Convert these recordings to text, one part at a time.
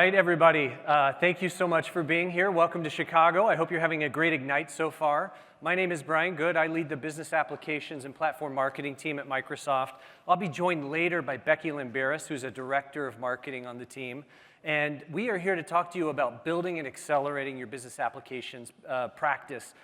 right, everybody. Thank you so much for being here. Welcome to Chicago. I hope you're having a great Ignite so far. My name is Brian Good. I lead the business applications and platform marketing team at Microsoft. I'll be joined later by Becky Limberis, who's a director of marketing on the team. And we are here to talk to you about building and accelerating your business applications practice,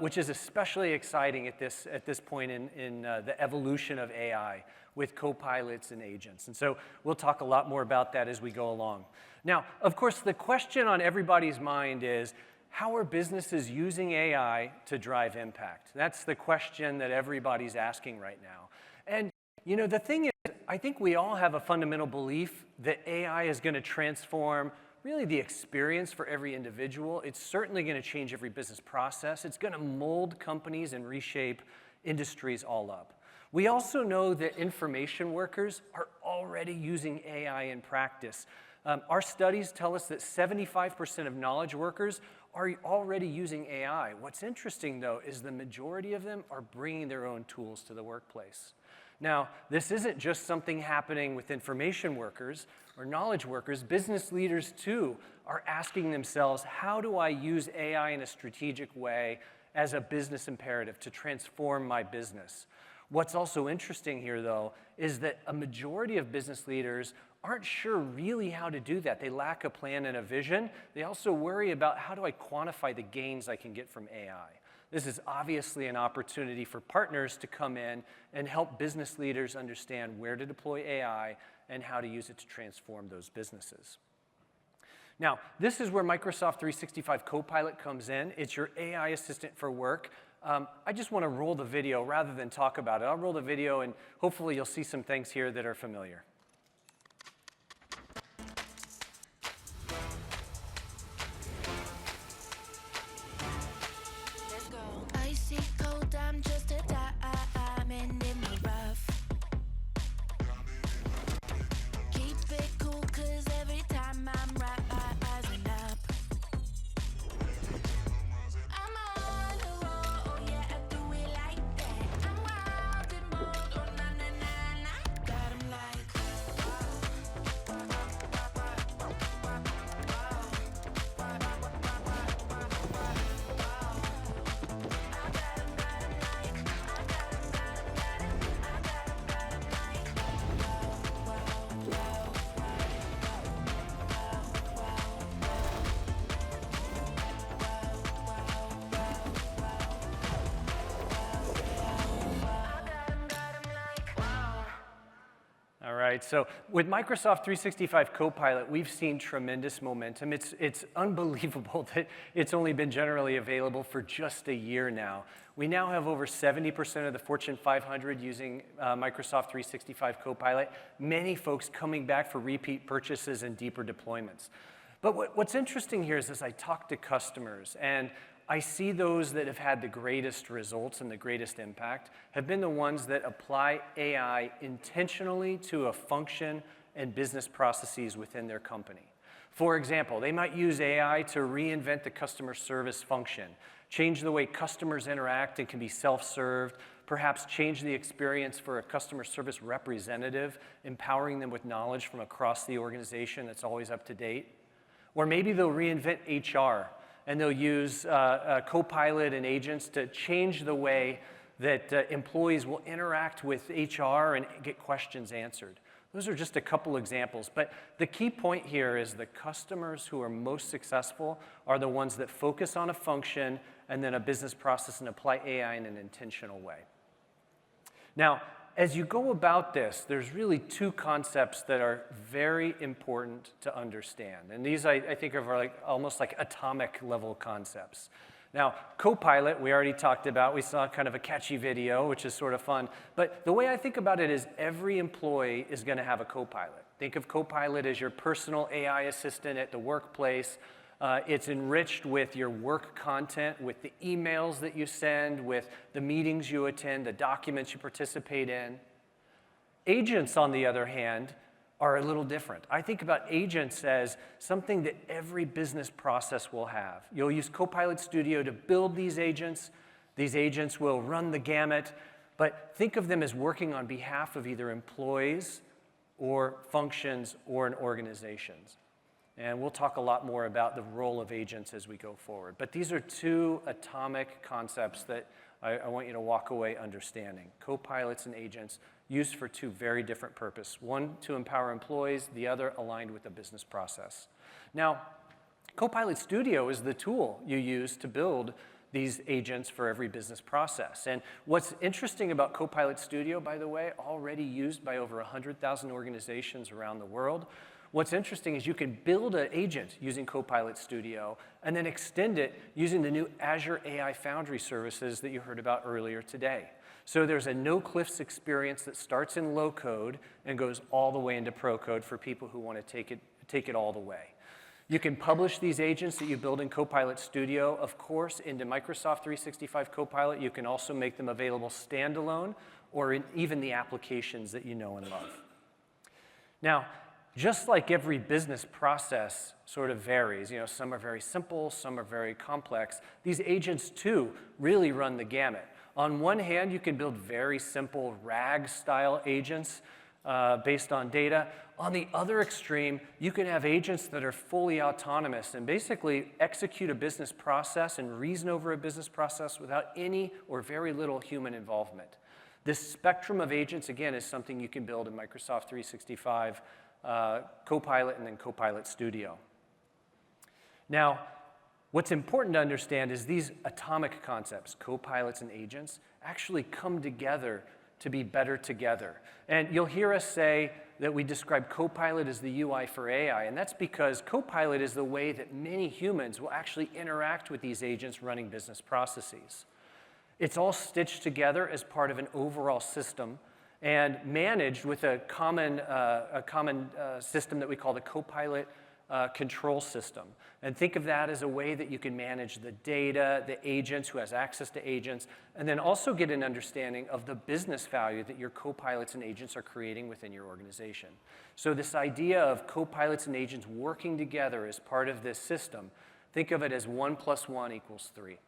which is especially exciting at this point in the evolution of AI with co-pilots and agents. And so we'll talk a lot more about that as we go along. Now, of course, the question on everybody's mind is, how are businesses using AI to drive impact? That's the question that everybody's asking right now. And you know, the thing is, I think we all have a fundamental belief that AI is going to transform really the experience for every individual. It's certainly going to change every business process. It's going to mold companies and reshape industries all up. We also know that information workers are already using AI in practice. Our studies tell us that 75% of knowledge workers are already using AI. What's interesting, though, is the majority of them are bringing their own tools to the workplace. Now, this isn't just something happening with information workers or knowledge workers. Business leaders, too, are asking themselves, how do I use AI in a strategic way as a business imperative to transform my business? What's also interesting here, though, is that a majority of business leaders aren't sure really how to do that. They lack a plan and a vision. They also worry about, how do I quantify the gains I can get from AI? This is obviously an opportunity for partners to come in and help business leaders understand where to deploy AI and how to use it to transform those businesses. Now, this is where Microsoft 365 Copilot comes in. It's your AI assistant for work. I just want to roll the video rather than talk about it. I'll roll the video, and hopefully you'll see some things here that are familiar. Let's go. I see cold, I'm just a diamond in the rough. Keep it cool, 'cause every time I'm rising up. I'm on the road, yeah, I do it like that. I'm wild and bold, oh na na na na. Got 'em like, All right, so with Microsoft 365 Copilot, we've seen tremendous momentum. It's unbelievable that it's only been generally available for just a year now. We now have over 70% of the Fortune 500 using Microsoft 365 Copilot, many folks coming back for repeat purchases and deeper deployments. But what's interesting here is, as I talk to customers, and I see those that have had the greatest results and the greatest impact have been the ones that apply AI intentionally to a function and business processes within their company. For example, they might use AI to reinvent the customer service function, change the way customers interact and can be self-served, perhaps change the experience for a customer service representative, empowering them with knowledge from across the organization that's always up to date. Or maybe they'll reinvent HR, and they'll use Copilot and agents to change the way that employees will interact with HR and get questions answered. Those are just a couple examples, but the key point here is the customers who are most successful are the ones that focus on a function and then a business process and apply AI in an intentional way. Now, as you go about this, there's really two concepts that are very important to understand. And these, I think, are almost like atomic level concepts. Now, Copilot, we already talked about. We saw kind of a catchy video, which is sort of fun. But the way I think about it is every employee is going to have a Copilot. Think of Copilot as your personal AI assistant at the workplace. It's enriched with your work content, with the emails that you send, with the meetings you attend, the documents you participate in. Agents, on the other hand, are a little different. I think about agents as something that every business process will have. You'll use Copilot Studio to build these agents. These agents will run the gamut, but think of them as working on behalf of either employees or functions or organizations. And we'll talk a lot more about the role of agents as we go forward. But these are two atomic concepts that I want you to walk away understanding. Co-pilots and agents used for two very different purposes. One, to empower employees, the other aligned with the business process. Now, Copilot Studio is the tool you use to build these agents for every business process. And what's interesting about Copilot Studio, by the way, already used by over 100,000 organizations around the world, what's interesting is you can build an agent using Copilot Studio and then extend it using the new Azure AI Foundry services that you heard about earlier today. So there's a no-cliffs experience that starts in low code and goes all the way into pro code for people who want to take it all the way. You can publish these agents that you build in Copilot Studio, of course, into Microsoft 365 Copilot. You can also make them available standalone or in even the applications that you know and love. Now, just like every business process sort of varies, some are very simple, some are very complex, these agents too really run the gamut. On one hand, you can build very simple RAG-style agents based on data. On the other extreme, you can have agents that are fully autonomous and basically execute a business process and reason over a business process without any or very little human involvement. This spectrum of agents, again, is something you can build in Microsoft 365 Copilot and then Copilot Studio. Now, what's important to understand is these atomic concepts, copilots and agents, actually come together to be better together. And you'll hear us say that we describe Copilot as the UI for AI, and that's because Copilot is the way that many humans will actually interact with these agents running business processes. It's all stitched together as part of an overall system and managed with a common system that we call the Copilot control system. And think of that as a way that you can manage the data, the agents, who has access to agents, and then also get an understanding of the business value that your copilots and agents are creating within your organization. So this idea of copilots and agents working together as part of this system, think of it as 1 + 1 = 3.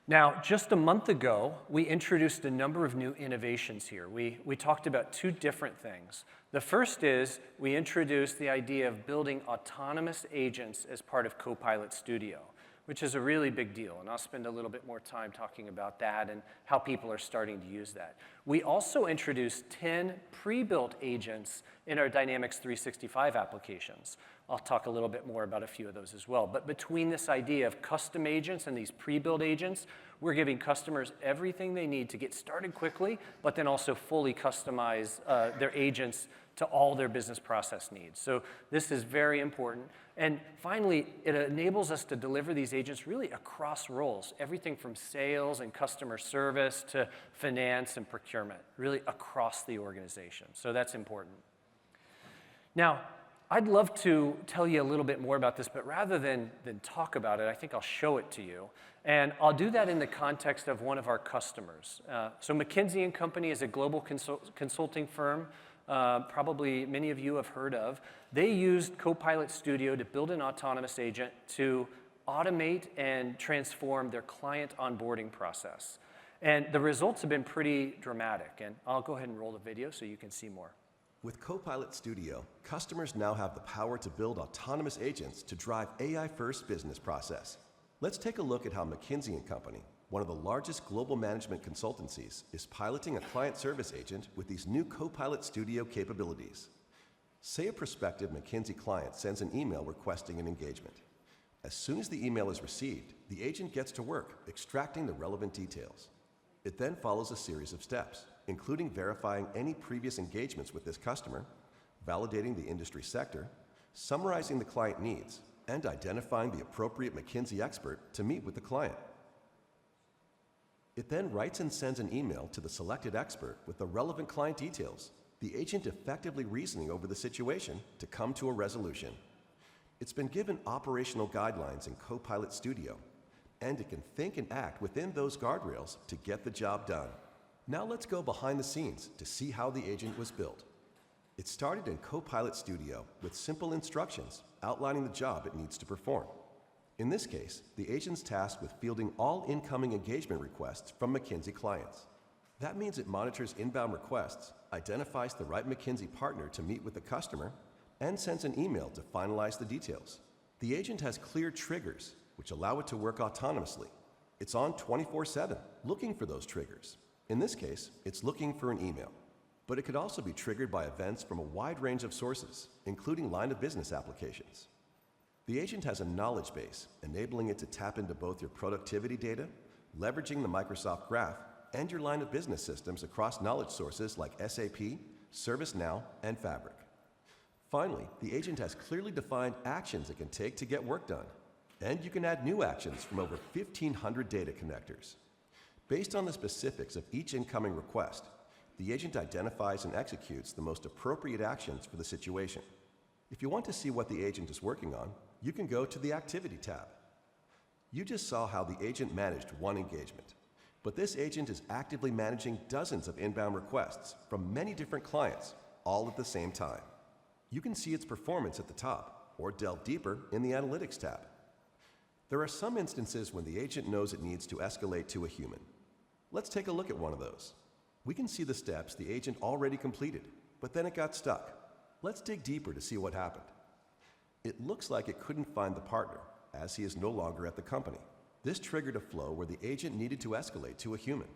Now, just a month ago, we introduced a number of new innovations here. We talked about two different things. The first is we introduced the idea of building autonomous agents as part of Copilot Studio, which is a really big deal, and I'll spend a little bit more time talking about that and how people are starting to use that. We also introduced 10 pre-built agents in our Dynamics 365 applications. I'll talk a little bit more about a few of those as well. But between this idea of custom agents and these pre-built agents, we're giving customers everything they need to get started quickly, but then also fully customize their agents to all their business process needs. So this is very important. And finally, it enables us to deliver these agents really across roles, everything from sales and customer service to finance and procurement, really across the organization. So that's important. Now, I'd love to tell you a little bit more about this, but rather than talk about it, I think I'll show it to you. And I'll do that in the context of one of our customers. So McKinsey & Company is a global consulting firm, probably many of you have heard of. They used Copilot Studio to build an autonomous agent to automate and transform their client onboarding process. And the results have been pretty dramatic. And I'll go ahead and roll the video so you can see more. With Copilot Studio, customers now have the power to build autonomous agents to drive AI-first business process. Let's take a look at how McKinsey & Company, one of the largest global management consultancies, is piloting a client service agent with these new Copilot Studio capabilities. Say a prospective McKinsey client sends an email requesting an engagement. As soon as the email is received, the agent gets to work extracting the relevant details. It then follows a series of steps, including verifying any previous engagements with this customer, validating the industry sector, summarizing the client needs, and identifying the appropriate McKinsey expert to meet with the client. It then writes and sends an email to the selected expert with the relevant client details, the agent effectively reasoning over the situation to come to a resolution. It's been given operational guidelines in Copilot Studio, and it can think and act within those guardrails to get the job done. Now let's go behind the scenes to see how the agent was built. It started in Copilot Studio with simple instructions outlining the job it needs to perform. In this case, the agent's tasked with fielding all incoming engagement requests from McKinsey clients. That means it monitors inbound requests, identifies the right McKinsey partner to meet with the customer, and sends an email to finalize the details. The agent has clear triggers, which allow it to work autonomously. It's on 24/7, looking for those triggers. In this case, it's looking for an email. But it could also be triggered by events from a wide range of sources, including line of business applications. The agent has a knowledge base, enabling it to tap into both your productivity data, leveraging the Microsoft Graph, and your line of business systems across knowledge sources like SAP, ServiceNow, and Fabric. Finally, the agent has clearly defined actions it can take to get work done. And you can add new actions from over 1,500 data connectors. Based on the specifics of each incoming request, the agent identifies and executes the most appropriate actions for the situation. If you want to see what the agent is working on, you can go to the Activity tab. You just saw how the agent managed one engagement, but this agent is actively managing dozens of inbound requests from many different clients, all at the same time. You can see its performance at the top, or delve deeper in the Analytics tab. There are some instances when the agent knows it needs to escalate to a human. Let's take a look at one of those. We can see the steps the agent already completed, but then it got stuck. Let's dig deeper to see what happened. It looks like it couldn't find the partner, as he is no longer at the company. This triggered a flow where the agent needed to escalate to a human.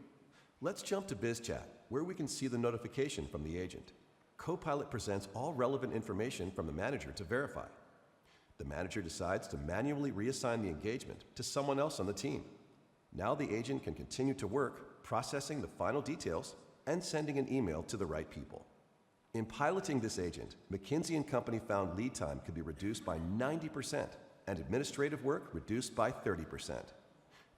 Let's jump to BizChat, where we can see the notification from the agent. Copilot presents all relevant information from the manager to verify. The manager decides to manually reassign the engagement to someone else on the team. Now the agent can continue to work, processing the final details and sending an email to the right people. In piloting this agent, McKinsey & Company found lead time could be reduced by 90% and administrative work reduced by 30%.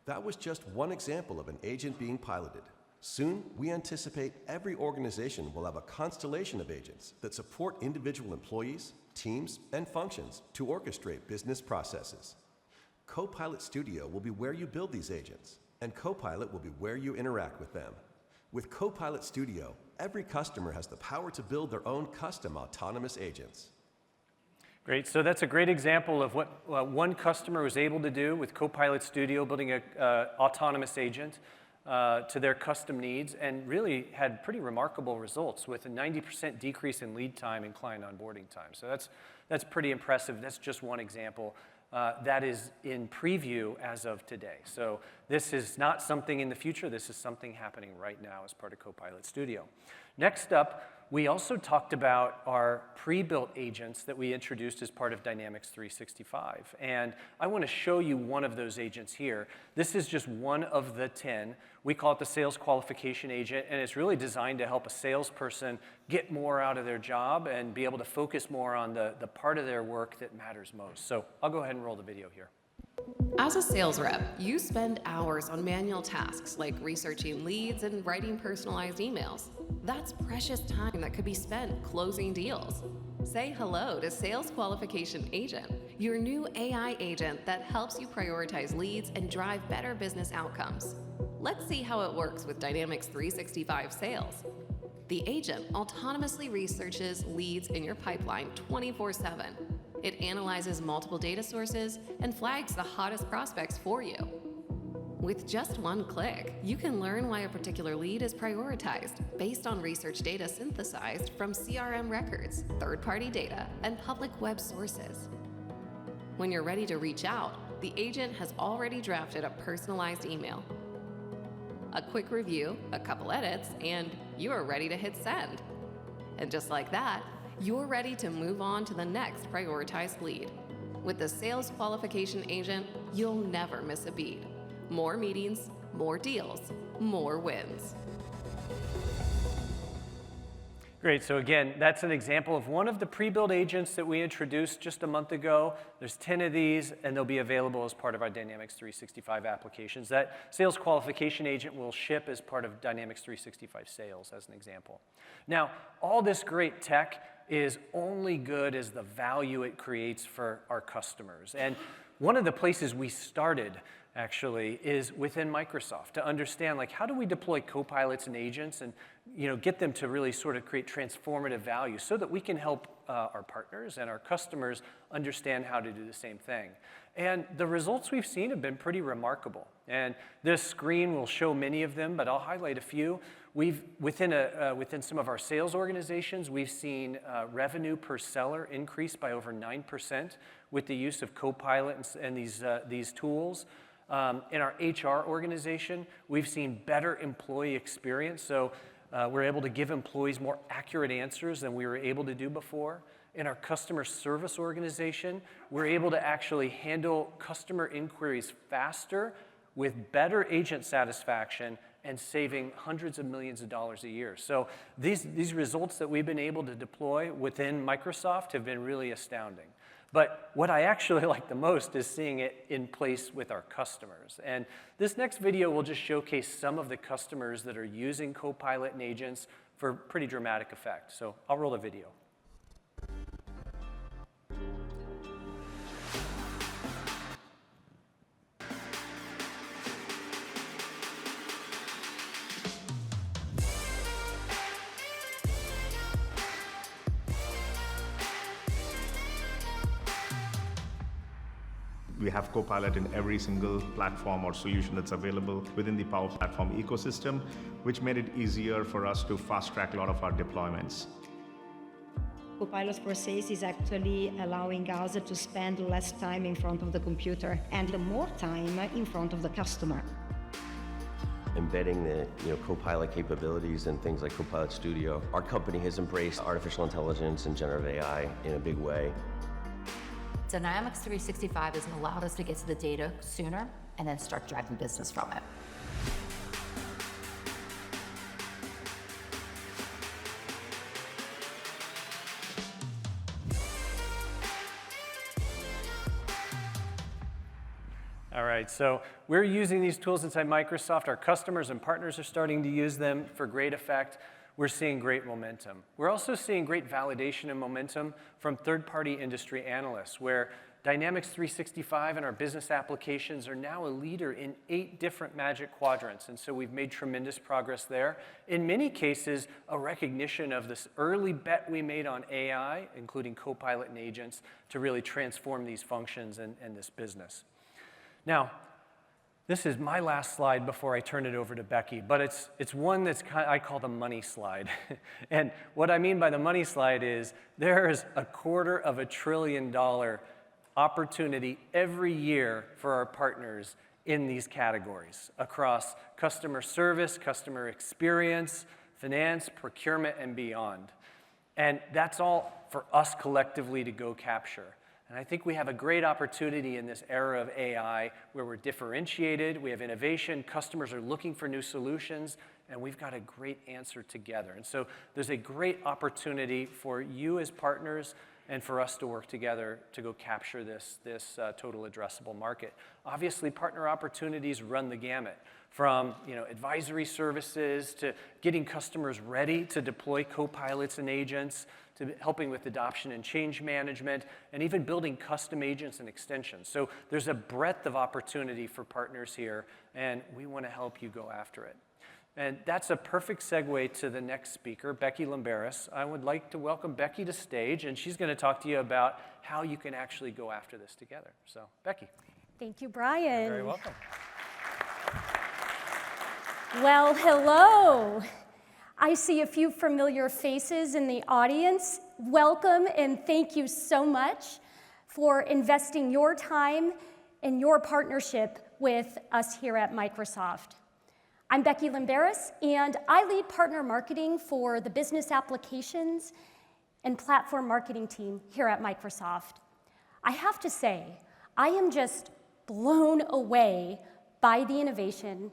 That was just one example of an agent being piloted. Soon, we anticipate every organization will have a constellation of agents that support individual employees, teams, and functions to orchestrate business processes. Copilot Studio will be where you build these agents, and Copilot will be where you interact with them. With Copilot Studio, every customer has the power to build their own custom autonomous agents. Great, so that's a great example of what one customer was able to do with Copilot Studio, building an autonomous agent to their custom needs, and really had pretty remarkable results with a 90% decrease in lead time and client onboarding time. So that's pretty impressive. That's just one example. That is in preview as of today. So this is not something in the future. This is something happening right now as part of Copilot Studio. Next up, we also talked about our pre-built agents that we introduced as part of Dynamics 365. And I want to show you one of those agents here. This is just one of the 10. We call it the Sales Qualification Agent, and it's really designed to help a salesperson get more out of their job and be able to focus more on the part of their work that matters most. So I'll go ahead and roll the video here. As a sales rep, you spend hours on manual tasks like researching leads and writing personalized emails. That's precious time that could be spent closing deals. Say hello to Sales Qualification Agent, your new AI agent that helps you prioritize leads and drive better business outcomes. Let's see how it works with Dynamics 365 Sales. The agent autonomously researches leads in your pipeline 24/7. It analyzes multiple data sources and flags the hottest prospects for you. With just one click, you can learn why a particular lead is prioritized based on research data synthesized from CRM records, third-party data, and public web sources. When you're ready to reach out, the agent has already drafted a personalized email. A quick review, a couple edits, and you are ready to hit send. And just like that, you're ready to move on to the next prioritized lead. With the Sales Qualification Agent, you'll never miss a beat. More meetings, more deals, more wins. Great, so again, that's an example of one of the pre-built agents that we introduced just a month ago. There's 10 of these, and they'll be available as part of our Dynamics 365 applications. That Sales Qualification Agent will ship as part of Dynamics 365 Sales, as an example. Now, all this great tech is only good as the value it creates for our customers. And one of the places we started, actually, is within Microsoft to understand, like, how do we deploy copilots and agents and, get them to really sort of create transformative value so that we can help our partners and our customers understand how to do the same thing. And the results we've seen have been pretty remarkable. And this screen will show many of them, but I'll highlight a few. Within some of our sales organizations, we've seen revenue per seller increase by over 9% with the use of Copilot and these tools. In our HR organization, we've seen better employee experience, so we're able to give employees more accurate answers than we were able to do before. In our customer service organization, we're able to actually handle customer inquiries faster with better agent satisfaction and saving hundreds of millions of dollars a year. So these results that we've been able to deploy within Microsoft have been really astounding. But what I actually like the most is seeing it in place with our customers. And this next video will just showcase some of the customers that are using Copilot and agents for pretty dramatic effect. So I'll roll the video. We have Copilot in every single platform or solution that's available within the Power Platform ecosystem, which made it easier for us to fast-track a lot of our deployments. Copilot for Sales is actually allowing us to spend less time in front of the computer and more time in front of the customer. Embedding the Copilot capabilities and things like Copilot Studio, our company has embraced artificial intelligence and generative AI in a big way. Dynamics 365 has allowed us to get to the data sooner and then start driving business from it. All right, so we're using these tools inside Microsoft. Our customers and partners are starting to use them for great effect. We're seeing great momentum. We're also seeing great validation and momentum from third-party industry analysts, where Dynamics 365 and our business applications are now a leader in 8 different Magic Quadrants, and so we've made tremendous progress there. In many cases, a recognition of this early bet we made on AI, including Copilot and agents, to really transform these functions and this business. Now, this is my last slide before I turn it over to Becky, but it's one that's I call the money slide. And what I mean by the money slide is there's $250 billion opportunity every year for our partners in these categories across customer service, customer experience, finance, procurement, and beyond. And that's all for us collectively to go capture. And I think we have a great opportunity in this era of AI where we're differentiated, we have innovation, customers are looking for new solutions, and we've got a great answer together. And so there's a great opportunity for you as partners and for us to work together to go capture this total addressable market. Obviously, partner opportunities run the gamut, from advisory services to getting customers ready to deploy copilots and agents, to helping with adoption and change management, and even building custom agents and extensions. So there's a breadth of opportunity for partners here, and we want to help you go after it. And that's a perfect segue to the next speaker, Becky Limberis. I would like to welcome Becky to stage, and she's going to talk to you about how you can actually go after this together. So, Becky. Thank you, Brian. You're very welcome. Well, hello. I see a few familiar faces in the audience. Welcome, and thank you so much for investing your time and your partnership with us here at Microsoft. I'm Becky Limberis, and I lead partner marketing for the business applications and platform marketing team here at Microsoft. I have to say, I am just blown away by the innovation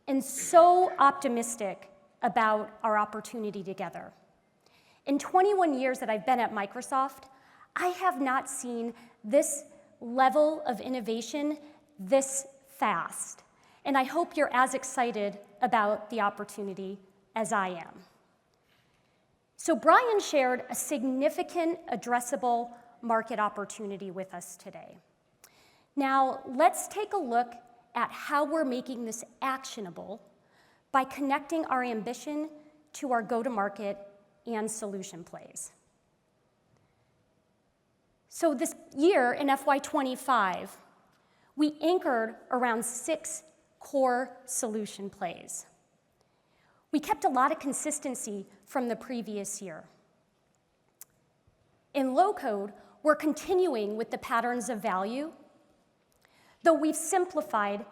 and so optimistic about our opportunity together. In 21 years that I've been at Microsoft, I have not seen this level of innovation this fast. And I hope you're as excited about the opportunity as I am. So Brian shared a significant addressable market opportunity with us today. Now, let's take a look at how we're making this actionable by connecting our ambition to our go-to-market and solution plays. So this year in FY25, we anchored around 6 core solution plays. We kept a lot of consistency from the previous year. In low code, we're continuing with the patterns of value, though we've simplified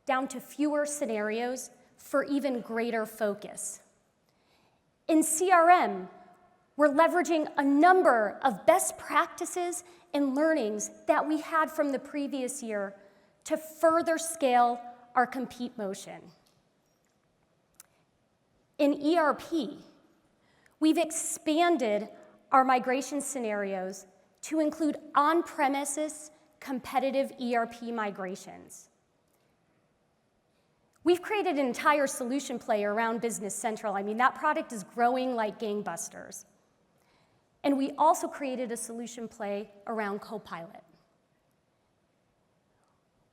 down to fewer scenarios for even greater focus. In CRM, we're leveraging a number of best practices and learnings that we had from the previous year to further scale our compete motion. In ERP, we've expanded our migration scenarios to include on-premises competitive ERP migrations. We've created an entire solution play around Business Central. I mean, that product is growing like gangbusters. And we also created a solution play around Copilot.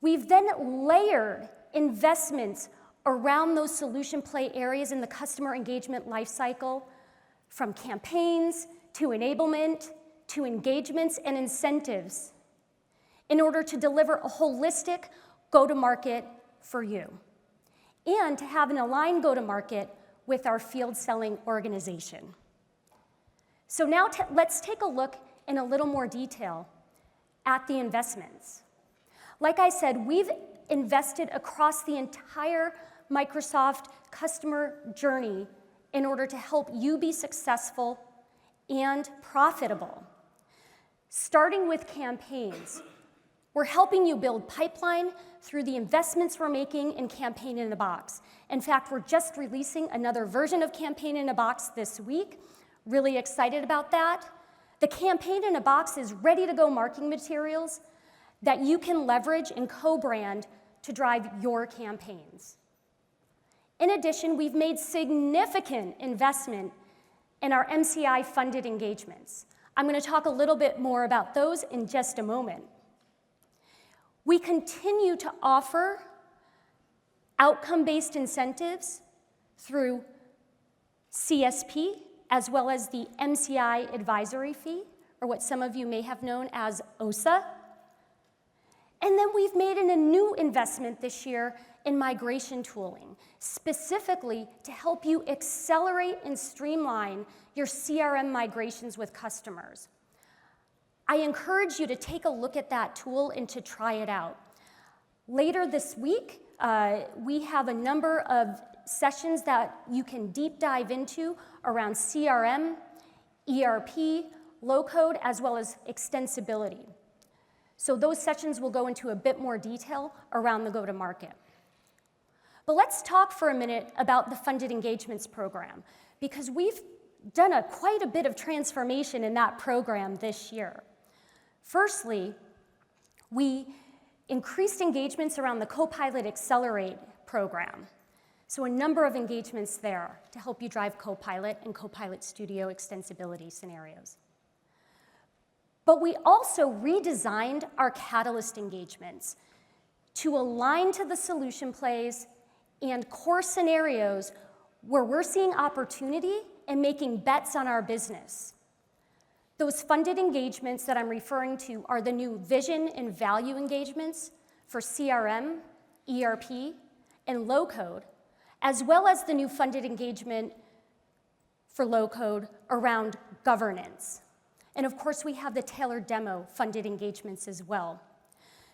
We've then layered investments around those solution play areas in the customer engagement lifecycle, from campaigns to enablement to engagements and incentives, in order to deliver a holistic go-to-market for you, and to have an aligned go-to-market with our field selling organization. So now let's take a look in a little more detail at the investments. Like I said, we've invested across the entire Microsoft customer journey in order to help you be successful and profitable. Starting with campaigns, we're helping you build pipeline through the investments we're making in Campaign in a Box. In fact, we're just releasing another version of Campaign in a Box this week. Really excited about that. The Campaign in a Box is ready-to-go marketing materials that you can leverage and co-brand to drive your campaigns. In addition, we've made significant investment in our MCI-funded engagements. I'm going to talk a little bit more about those in just a moment. We continue to offer outcome-based incentives through CSP, as well as the MCI advisory fee, or what some of you may have known as OSA. And then we've made a new investment this year in migration tooling, specifically to help you accelerate and streamline your CRM migrations with customers. I encourage you to take a look at that tool and to try it out. Later this week, we have a number of sessions that you can deep dive into around CRM, ERP, low-code, as well as extensibility. So those sessions will go into a bit more detail around the go-to-market. But let's talk for a minute about the Funded Engagements program, because we've done quite a bit of transformation in that program this year. Firstly, we increased engagements around the Copilot Accelerate program. So a number of engagements there to help you drive Copilot and Copilot Studio extensibility scenarios. But we also redesigned our Catalyst engagements to align to the solution plays and core scenarios where we're seeing opportunity and making bets on our business. Those funded engagements that I'm referring to are the new vision and value engagements for CRM, ERP, and low-code, as well as the new funded engagement for low-code around governance. And of course, we have the tailored demo funded engagements as well.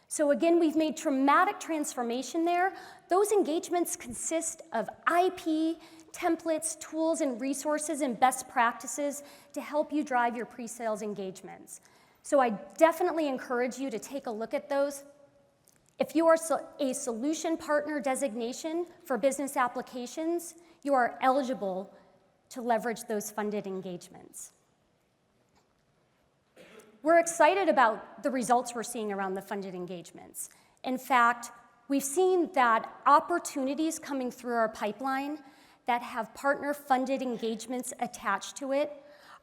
So again, we've made dramatic transformation there. Those engagements consist of IP, templates, tools, and resources and best practices to help you drive your pre-sales engagements. So I definitely encourage you to take a look at those. If you are a solution partner designation for business applications, you are eligible to leverage those funded engagements. We're excited about the results we're seeing around the funded engagements. In fact, we've seen that opportunities coming through our pipeline that have partner-funded engagements attached to it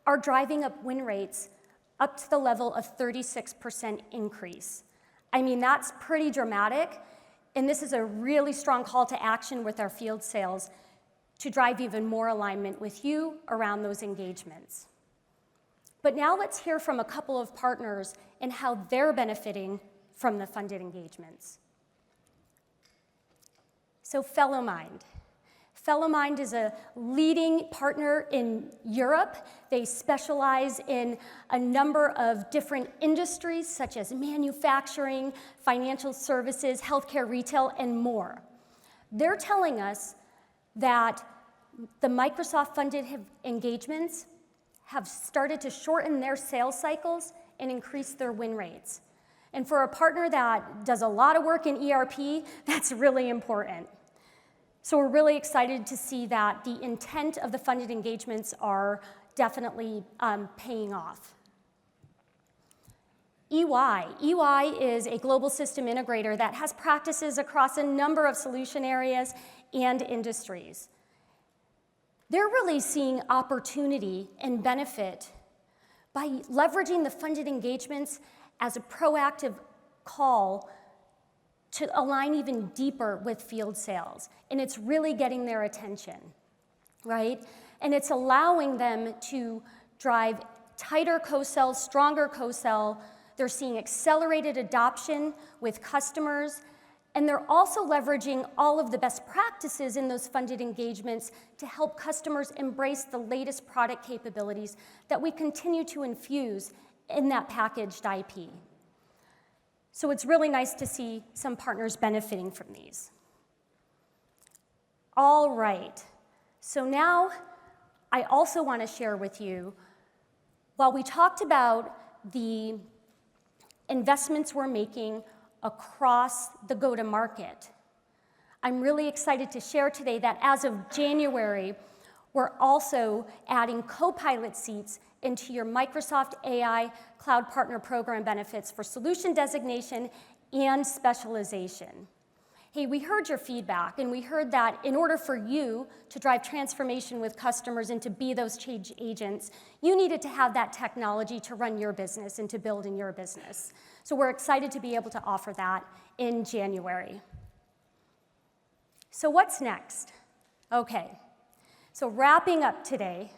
are driving up win rates up to the level of 36% increase. I mean, that's pretty dramatic, and this is a really strong call to action with our field sales to drive even more alignment with you around those engagements. But now let's hear from a couple of partners and how they're benefiting from the funded engagements. So FellowMind. Fellamind is a leading partner in Europe. They specialize in a number of different industries such as manufacturing, financial services, healthcare, retail, and more. They're telling us that the Microsoft-funded engagements have started to shorten their sales cycles and increase their win rates. And for a partner that does a lot of work in ERP, that's really important. So we're really excited to see that the intent of the funded engagements are definitely paying off. EY is a global system integrator that has practices across a number of solution areas and industries. They're really seeing opportunity and benefit by leveraging the funded engagements as a proactive call to align even deeper with field sales. And it's really getting their attention, right? And it's allowing them to drive tighter co-sell, stronger co-sell. They're seeing accelerated adoption with customers. And they're also leveraging all of the best practices in those funded engagements to help customers embrace the latest product capabilities that we continue to infuse in that packaged IP. So it's really nice to see some partners benefiting from these. All right, so now I also want to share with you, while we talked about the investments we're making across the go-to-market, I'm really excited to share today that as of January, we're also adding Copilot seats into your Microsoft AI Cloud Partner Program benefits for solution designation and specialization. Hey, we heard your feedback, and we heard that in order for you to drive transformation with customers and to be those change agents, you needed to have that technology to run your business and to build in your business. So we're excited to be able to offer that in January. So what's next? Okay, so wrapping up today,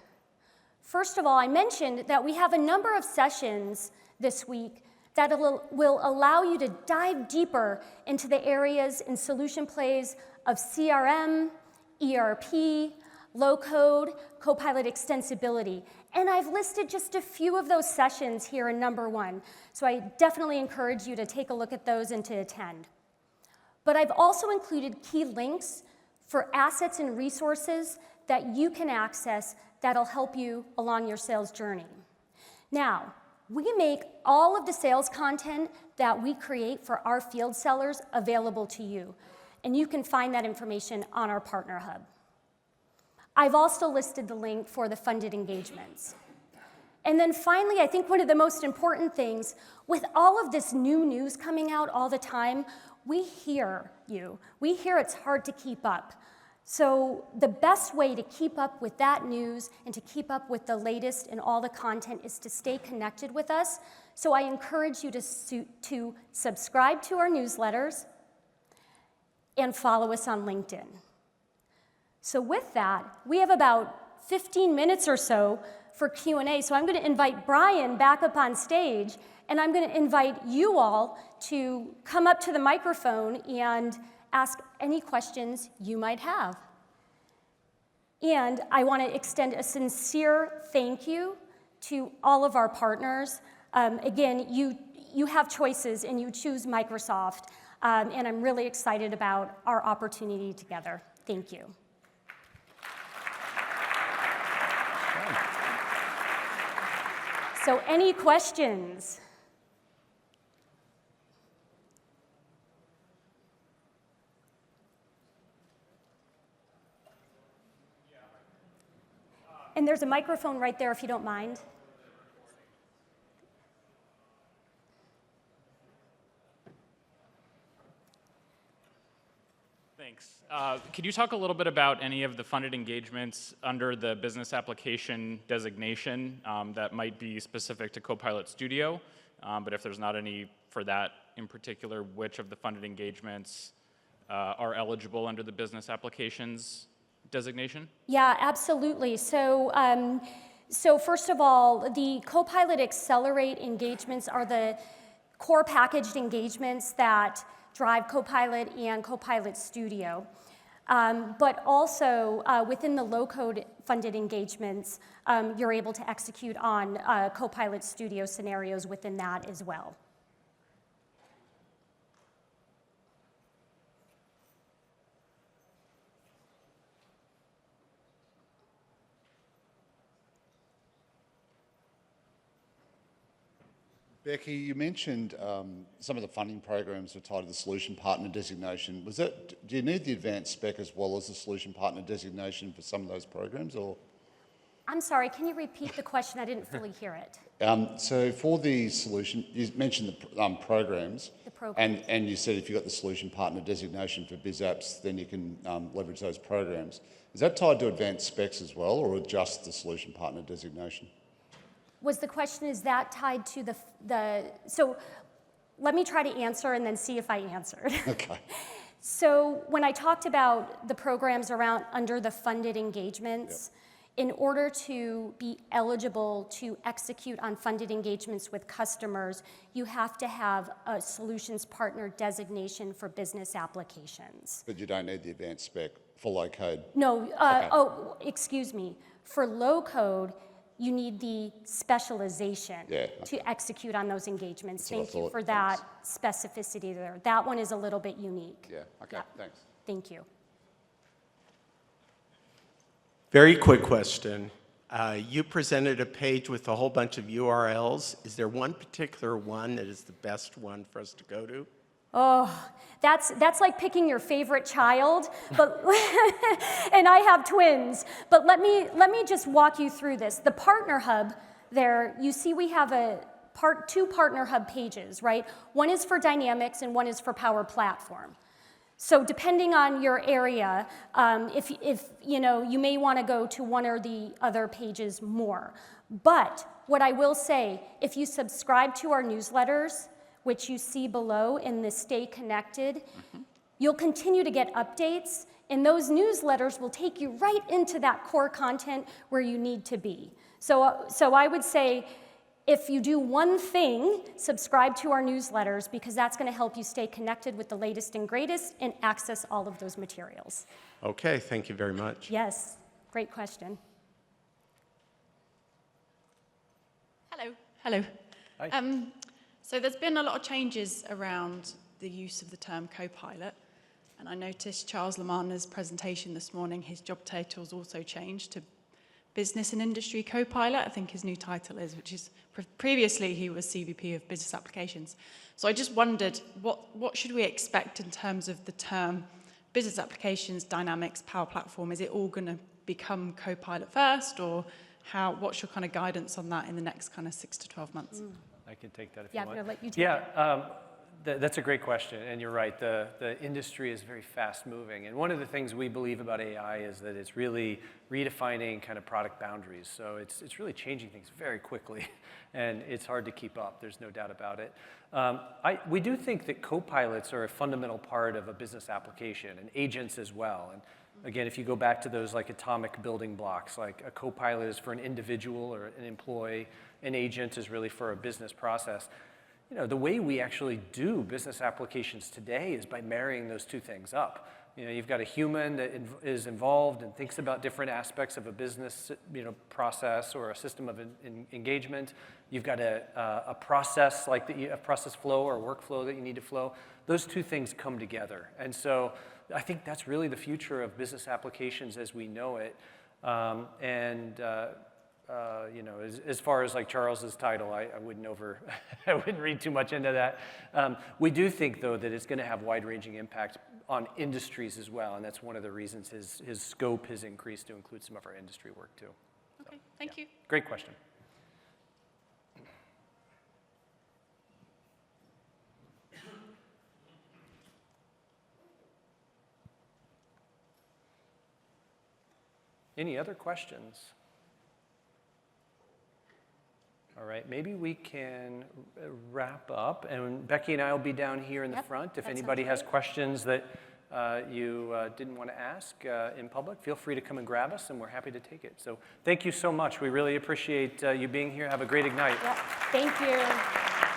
first of all, I mentioned that we have a number of sessions this week that will allow you to dive deeper into the areas and solution plays of CRM, ERP, low-code, Copilot extensibility. And I've listed just a few of those sessions here in number 1. So I definitely encourage you to take a look at those and to attend. But I've also included key links for assets and resources that you can access that'll help you along your sales journey. Now, we make all of the sales content that we create for our field sellers available to you, and you can find that information on our Partner Hub. I've also listed the link for the funded engagements. And then finally, I think one of the most important things, with all of this new news coming out all the time, we hear you. We hear it's hard to keep up. So the best way to keep up with that news and to keep up with the latest and all the content is to stay connected with us. So I encourage you to subscribe to our newsletters and follow us on LinkedIn. So with that, we have about 15 minutes or so for Q&A. So I'm going to invite Brian back up on stage, and I'm going to invite you all to come up to the microphone and ask any questions you might have. And I want to extend a sincere thank you to all of our partners. Again, you have choices and you choose Microsoft, and I'm really excited about our opportunity together. Thank you. So any questions? And there's a microphone right there if you don't mind. Thanks. Could you talk a little bit about any of the funded engagements under the business application designation that might be specific to Copilot Studio? But if there's not any for that in particular, which of the funded engagements are eligible under the business applications designation? Yeah, absolutely. So first of all, the Copilot Accelerate engagements are the core packaged engagements that drive Copilot and Copilot Studio. But also within the low-code funded engagements, you're able to execute on Copilot Studio scenarios within that as well. Becky, you mentioned some of the funding programs were tied to the solution partner designation. Do you need the advanced spec as well as the solution partner designation for some of those programs, or? I'm sorry, can you repeat the question? I didn't fully hear it. So for the solution, you mentioned the programs. The program. And you said if you've got the solution partner designation for BizApps, then you can leverage those programs. Is that tied to advanced specs as well, or just the solution partner designation? Was the question, is that tied to so let me try to answer and then see if I answered. Okay. So when I talked about the programs around under the funded engagements, in order to be eligible to execute on funded engagements with customers, you have to have a solutions partner designation for business applications. But you don't need the advanced spec for low code? No, Okay. oh, excuse me. For low code, you need the specialization to execute on those engagements. That's what I Thank you thought. for that specificity there. That one is a little bit unique. Yeah, okay, thanks. Thank you. Very quick question. You presented a page with a whole bunch of URLs. Is there one particular one that is the best one for us to go to? Oh, that's like picking your favorite child, but and I have twins. But let me just walk you through this. The Partner Hub there, you see we have two Partner Hub pages, right? One is for Dynamics and one is for Power Platform. So depending on your area, if you may want to go to one or the other pages more. But what I will say, if you subscribe to our newsletters, which you see below in the Stay Connected, you'll continue to get updates, and those newsletters will take you right into that core content where you need to be. So I would say, if you do one thing, subscribe to our newsletters, because that's going to help you stay connected with the latest and greatest and access all of those materials. Okay, thank you very much. Yes, great question. Hello. Hello. Hi. So there's been a lot of changes around the use of the term co-pilot, and I noticed Charles Lamanna's presentation this morning, his job title's also changed to Business and Industry Co-Pilot, I think his new title is, which is, previously he was CVP of Business Applications. So I just wondered, what should we expect in terms of the term Business Applications, Dynamics, Power Platform? Is it all going to become Co-Pilot first, or what's your kind of guidance on that in the next kind of 6 to 12 months? I can take that if Yeah, you want. I'm going to let you take it. That's a great question, and you're right. The industry is very fast-moving, and one of the things we believe about AI is that it's really redefining kind of product boundaries. So it's really changing things very quickly, and it's hard to keep up. There's no doubt about it. We do think that co-pilots are a fundamental part of a business application, and agents as well. And again, if you go back to those like atomic building blocks, like a co-pilot is for an individual or an employee, an agent is really for a business process. You know, the way we actually do business applications today is by marrying those two things up. You know, you've got a human that is involved and thinks about different aspects of a business, process or a system of engagement. You've got a process like a process flow or workflow that you need to flow. Those two things come together, and so I think that's really the future of business applications as we know it. As far as like Charles's title, I wouldn't I wouldn't read too much into that. We do think though that it's going to have wide-ranging impact on industries as well, and that's one of the reasons his scope has increased to include some of our industry work too. Okay, thank you. Great question. Any other questions? All right, maybe we can wrap up, and Becky and I will be down here in the front. If anybody has questions that you didn't want to ask in public, feel free to come and grab us, and we're happy to take it. So thank you so much. We really appreciate you being here. Have a great Ignite. Yep. Thank you.